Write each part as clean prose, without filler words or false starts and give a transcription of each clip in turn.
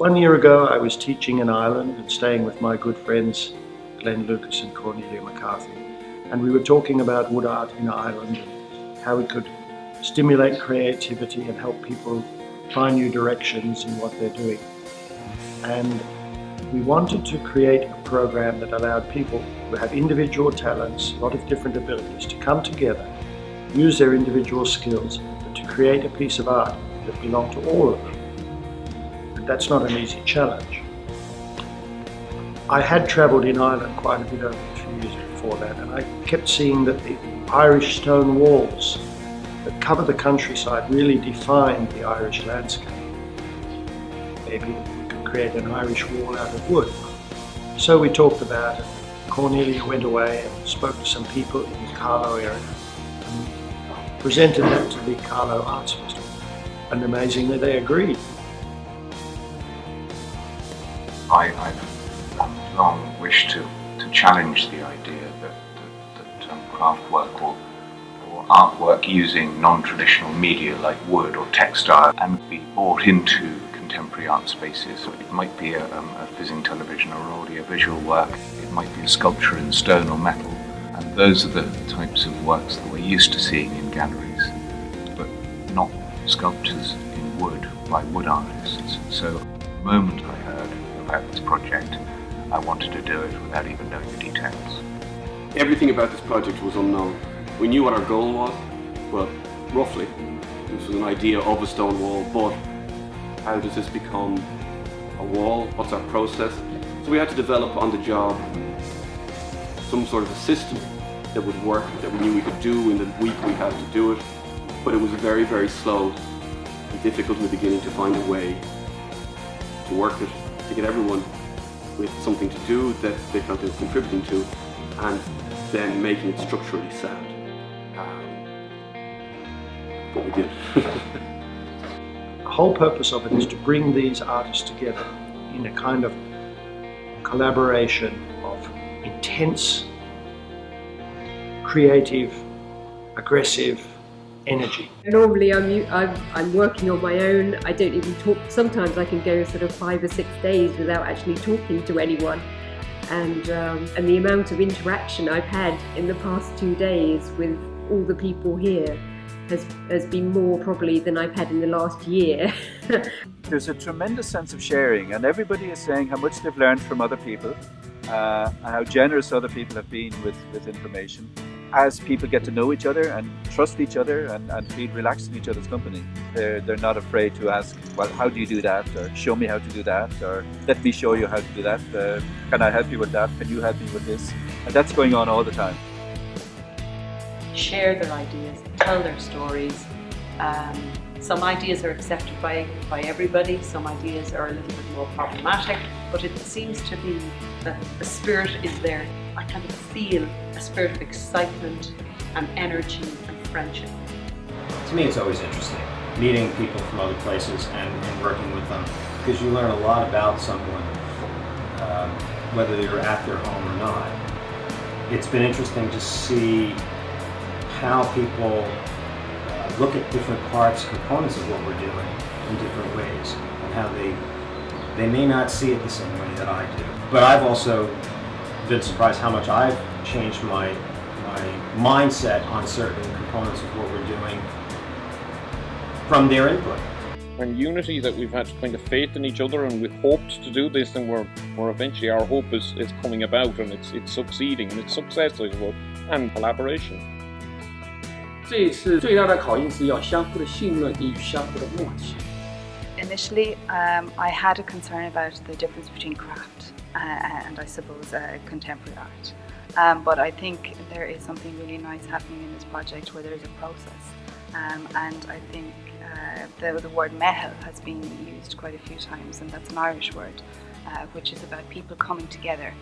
1 year ago, I was teaching in Ireland and staying with my good friends Glenn Lucas and Cornelia McCarthy, and we were talking about wood art in Ireland and how we could stimulate creativity and help people find new directions in what they're doing. And we wanted to create a program that allowed people who have individual talents, a lot of different abilities, to come together, use their individual skills, but to create a piece of art that belonged to all of them. And that's not an easy challenge. I had travelled in Ireland quite a bit over a few years before that, and I kept seeing that the Irish stone walls that cover the countryside really defined the Irish landscape. Maybe we could create an Irish wall out of wood. So we talked about it. Cornelia went away and spoke to some people in the Carlow area and presented that to the Carlow Arts Festival. And amazingly, they agreed. I've long wished to challenge the idea that craft work or artwork using non-traditional media like wood or textile and be brought into contemporary art spaces. So it might be a fizzing television or audio-visual work, it might be a sculpture in stone or metal, and those are the types of works that we're used to seeing in galleries, but not sculptures in wood by wood artists. So the moment I heard about this project, I wanted to do it without even knowing the details. Everything about this project was unknown. We knew what our goal was, well, roughly. This was an idea of a stone wall, but how does this become a wall? What's our process? So we had to develop on the job some sort of a system that would work, that we knew we could do in the week we had to do it. But it was very, very slow and difficult in the beginning to find a way to work it, to get everyone with something to do that they felt they were contributing to, and then making it structurally sound. But we did. The whole purpose of it is to bring these artists together in a kind of collaboration of intense, creative, aggressive energy. Normally I'm working on my own. I don't even talk. Sometimes I can go sort of 5 or 6 days without actually talking to anyone. And the amount of interaction I've had in the past 2 days with all the people here has been more probably than I've had in the last year. There's a tremendous sense of sharing, and everybody is saying how much they've learned from other people, and how generous other people have been with information. As people get to know each other and trust each other and feel relaxed in each other's company, they're not afraid to ask, well, how do you do that? Or show me how to do that? Or let me show you how to do that. Can I help you with that? Can you help me with this? And that's going on all the time. Share their ideas, tell their stories. Some ideas are accepted by everybody, some ideas are a little bit more problematic, but it seems to be that the spirit is there. I kind of feel a spirit of excitement and energy and friendship. To me, it's always interesting, meeting people from other places and working with them, because you learn a lot about someone, whether you're at their home or not. It's been interesting to see how people look at different parts, components of what we're doing in different ways, and how they may not see it the same way that I do. But I've also been surprised how much I've changed my mindset on certain components of what we're doing from their input. And unity, that we've had kind of faith in each other, and we hoped to do this, and we're eventually, our hope is coming about, and it's succeeding, and it's success, I suppose, and collaboration. 这一次最大的考验是要相互的信任与相互的默契。 Initially, I had a concern about the difference between craft and I suppose contemporary art. But I think there is something really nice happening in this project where there is a process. And I think the word mehel has been used quite a few times, and that's an Irish word, which is about people coming together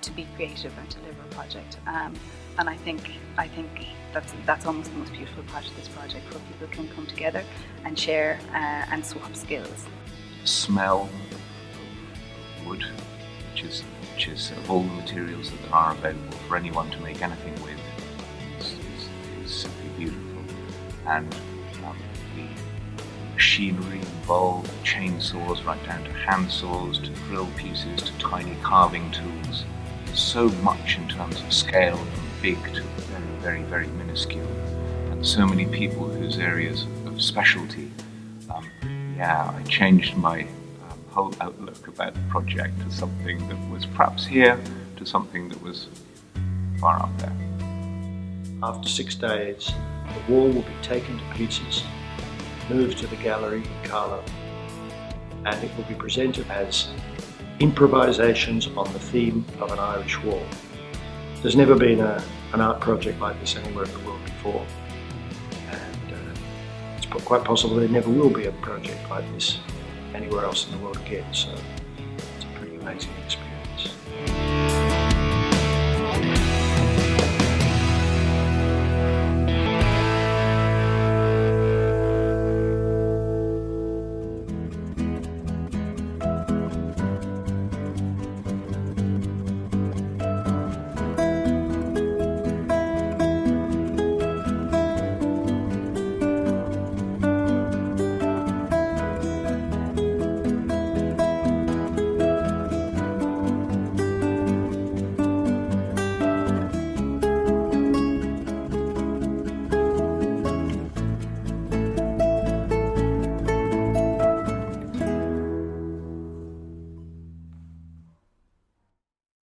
to be creative and deliver a project. And I think that's almost the most beautiful part of this project, where people can come together and share and swap skills. The smell of wood, which is of all the materials that are available for anyone to make anything with, is simply beautiful. And the machinery involved, chainsaws right down to hand saws, to drill pieces, to tiny carving tools. So much in terms of scale, from big to very, very, very minuscule. And so many people whose areas of specialty. I changed my whole outlook about the project to something that was perhaps here, to something that was far up there. After 6 days, the wall will be taken to pieces, moved to the gallery in Carlow, and it will be presented as improvisations on the theme of an Irish wall. There's never been an art project like this anywhere in the world before, and it's quite possible there never will be a project like this anywhere else in the world again, so it's a pretty amazing experience.